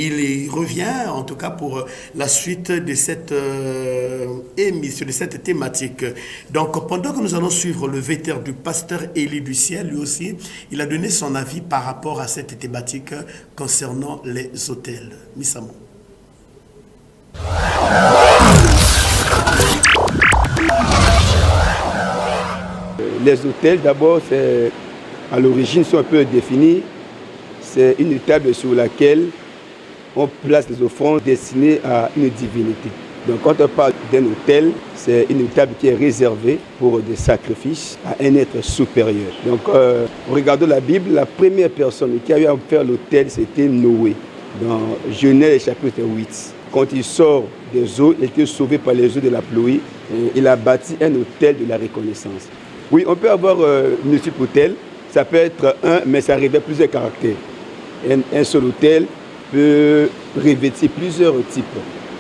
Il revient en tout cas pour la suite de cette émission, de cette thématique. Donc pendant que nous allons suivre le vétère du pasteur Élie du Ciel, lui aussi, il a donné son avis par rapport à cette thématique concernant les hôtels. Missamo. Les hôtels, d'abord, c'est à l'origine, si on peut le définir, c'est une table sur laquelle on place les offrandes destinées à une divinité. Donc quand on parle d'un hôtel, c'est une table qui est réservée pour des sacrifices à un être supérieur. Donc regardons la Bible, la première personne qui a eu à faire l'hôtel, c'était Noé, dans Genèse chapitre 8. Quand il sort des eaux, il était sauvé par les eaux de la pluie, et il a bâti un hôtel de la reconnaissance. Oui, on peut avoir multiples hôtels, ça peut être un, mais ça revêt plusieurs caractères. Un seul hôtel peut revêtir plusieurs types.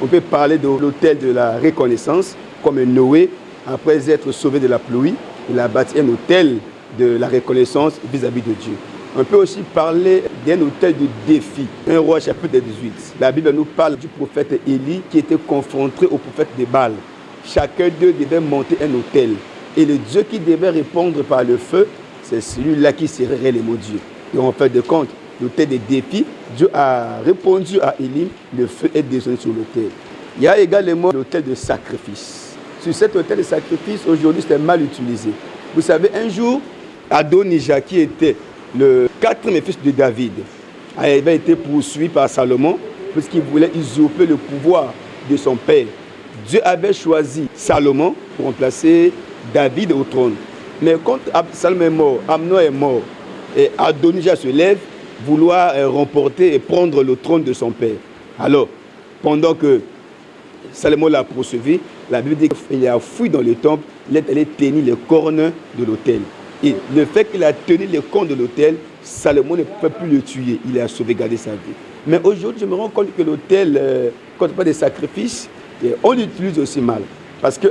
On peut parler de l'hôtel de la reconnaissance, comme Noé, après être sauvé de la pluie, il a bâti un hôtel de la reconnaissance vis-à-vis de Dieu. On peut aussi parler d'un hôtel de défi. 1 Roi chapitre 18. La Bible nous parle du prophète Élie qui était confronté au prophète de Baal. Chacun d'eux devait monter un hôtel. Et le Dieu qui devait répondre par le feu, c'est celui-là qui serait réellement Dieu. Et en fait de compte, l'hôtel des défis, Dieu a répondu à Élie, le feu est descendu sur l'hôtel. Il y a également l'hôtel de sacrifice. Sur cet hôtel de sacrifice, aujourd'hui, c'était mal utilisé. Vous savez, un jour, Adonija, qui était le quatrième fils de David, avait été poursuivi par Salomon puisqu'il voulait usurper le pouvoir de son père. Dieu avait choisi Salomon pour remplacer David au trône. Mais quand Salomon est mort, Amnon est mort, et Adonija se lève, vouloir remporter et prendre le trône de son père. Alors, pendant que Salomon l'a poursuivi, la Bible dit qu'il a fouillé dans le temple, il est allé tenir les cornes de l'autel. Et le fait qu'il a tenu les cornes de l'autel, Salomon ne peut plus le tuer, il a sauvegardé sa vie. Mais aujourd'hui, je me rends compte que l'autel, quand on parle de sacrifices, on l'utilise aussi mal. Parce que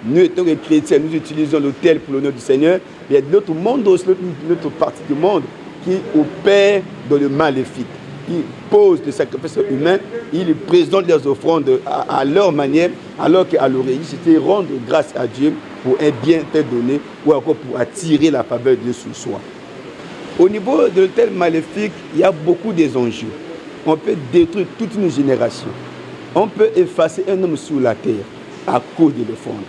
nous, étant des chrétiens, nous utilisons l'autel pour l'honneur du Seigneur. Il y a d'autres mondes, notre partie du monde, qui opèrent dans le maléfique. Ils posent des sacrifices humains, ils présentent leurs offrandes à leur manière, alors qu'à l'origine, c'était rendre grâce à Dieu pour un bienfait donné ou encore pour attirer la faveur de Dieu sur soi. Au niveau de l'autel maléfique, il y a beaucoup d'enjeux. On peut détruire toute une génération. On peut effacer un homme sur la terre à cause de l'offrande.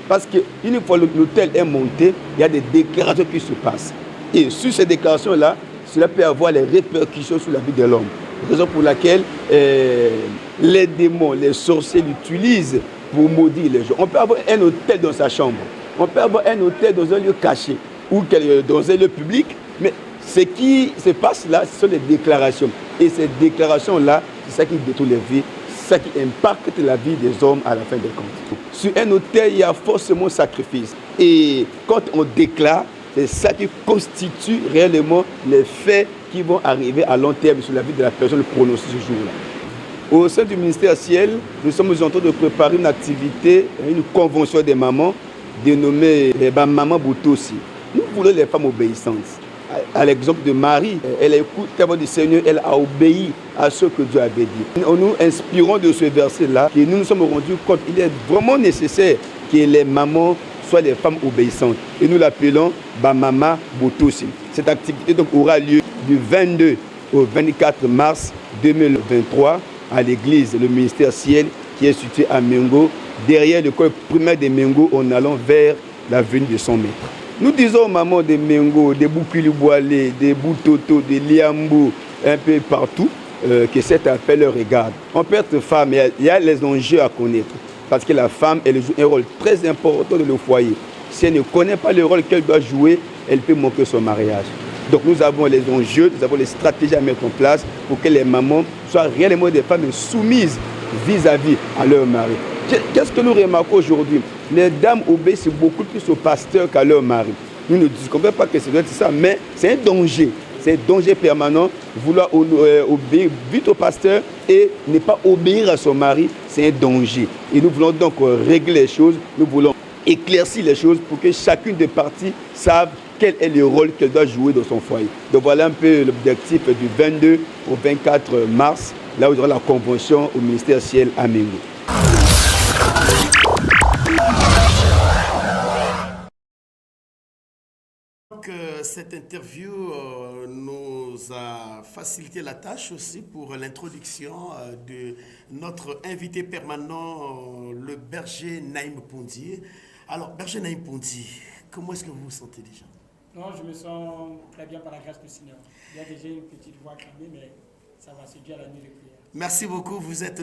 Parce qu'une fois l'autel est monté, il y a des déclarations qui se passent. Et sur ces déclarations-là, cela peut avoir les répercussions sur la vie de l'homme. Raison pour laquelle les démons, les sorciers l'utilisent pour maudire les gens. On peut avoir un autel dans sa chambre. On peut avoir un autel dans un lieu caché ou dans un lieu public. Mais ce qui se passe là, ce sont des déclarations. Et ces déclarations-là, c'est ça qui détruit les vies. C'est ça qui impacte la vie des hommes à la fin des comptes. Sur un autel, il y a forcément sacrifice. Et quand on déclare, c'est ça qui constitue réellement les faits qui vont arriver à long terme sur la vie de la personne prononcée ce jour-là. Au sein du ministère Ciel, nous sommes en train de préparer une activité, une convention des mamans dénommée Maman Boutossi. Nous voulons les femmes obéissantes. À l'exemple de Marie, elle a écouté la voix du Seigneur, elle a obéi à ce que Dieu avait dit. Nous nous inspirons de ce verset-là et nous nous sommes rendus compte qu'il est vraiment nécessaire que les mamans soient des femmes obéissantes. Et nous l'appelons Bamama Boutossi. Cette activité donc aura lieu du 22 au 24 mars 2023 à l'église, le ministère Ciel, qui est situé à Mengo, derrière l'école primaire de Mengo, en allant vers l'avenue de 100 mètres. Nous disons aux mamans de Mengo, de Boukili-Boalé, de Boutoto, de Liambou, un peu partout, que cet appel leur regarde. On peut être femme, il y a les enjeux à connaître. Parce que la femme, elle joue un rôle très important dans le foyer. Si elle ne connaît pas le rôle qu'elle doit jouer, elle peut manquer son mariage. Donc nous avons les enjeux, nous avons les stratégies à mettre en place pour que les mamans soient réellement des femmes soumises vis-à-vis à leur mari. Qu'est-ce que nous remarquons aujourd'hui? Les dames obéissent beaucoup plus au pasteur qu'à leur mari. Nous ne disons pas que c'est ça, mais c'est un danger. C'est un danger permanent, vouloir obéir vite au pasteur et ne pas obéir à son mari, c'est un danger. Et nous voulons donc régler les choses, nous voulons éclaircir les choses pour que chacune des parties sache quel est le rôle qu'elle doit jouer dans son foyer. Donc voilà un peu l'objectif du 22 au 24 mars là où il y aura la convention au ministère ciel à Mengo. Donc, cette interview nous a facilité la tâche aussi pour l'introduction de notre invité permanent, le berger Naïm Pondi. Alors, berger Naïm Pondi, comment est-ce que vous vous sentez déjà? Non, je me sens très bien par la grâce du Seigneur. Il y a déjà une petite voix cramée, mais ça va, c'est dû à la nuit de prière. Merci beaucoup, vous êtes